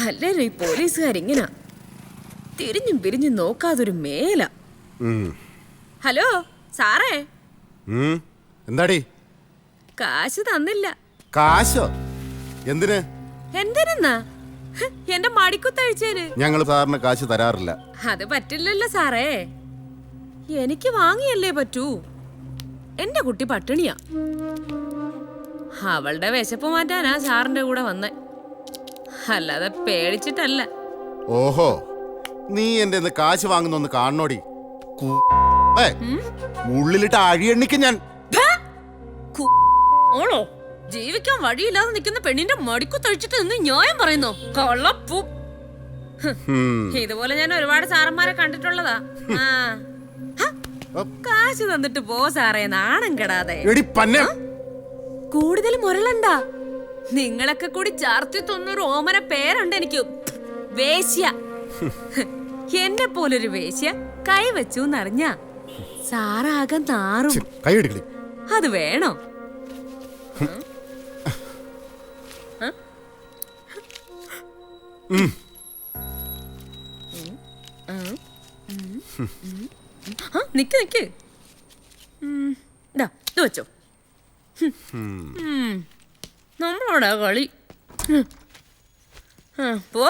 അല്ലേലും ഈ പോലീസുകാരിങ്ങനെ തിരിഞ്ഞും പിരിഞ്ഞും നോക്കാതൊരു മേല. ഹലോ സാറേ, എന്താടി? കാശ് തന്നില്ല. കാശോ? എന്തിന്? എന്തിനാ? എന്റെ മടിക്കുത്തഴിച്ചേന്. ഞങ്ങൾ സാറിന് കാശ് തരാറില്ല. അത് പറ്റില്ലല്ലോ സാറേ, എനിക്ക് വാങ്ങിയല്ലേ പറ്റൂ. എന്റെ കുട്ടി പട്ടിണിയാ. അവളുടെ വിശപ്പ് മാറ്റാനാ സാറിന്റെ കൂടെ വന്നേ, അല്ലാതെ പേടിച്ചിട്ടല്ല. ഓഹോ, നീ എന്റെ കാശ് വാങ്ങുന്നൊന്ന് കാണണോടി. ഉള്ളിലിട്ട് അഴിയെണ്ണിക്ക് ഞാൻ. ഓളോ ജീവിക്കാൻ വഴിയില്ലാതെ നിൽക്കുന്ന പെണ്ണിന്റെ മടിക്കുത്തഴിച്ചിട്ട് നിന്ന് ന്യായം പറയുന്നോ? കള്ളപ്പൂ. ഇതുപോലെ ഞാൻ ഒരുപാട് സാറന്മാരെ കണ്ടിട്ടുള്ളതാ. കാശ് തന്നിട്ട് പോ സാറേ, നാണം കെടാതെ. കൂടുതൽ മുരളണ്ട. നിങ്ങളൊക്കെ കൂടി ചാർത്തി തൊന്നൊരു ഓമന പേരുണ്ട് എനിക്ക്, വേശ്യ. എന്നെ പോലൊരു വേശ്യ കൈവച്ചു എന്നറിഞ്ഞ സാറാകെ നാറും. അത് വേണോ? നിക്ക് നിക്ക്, ഇത് വെച്ചോ. നമ്മളോടാ കളി. പോ.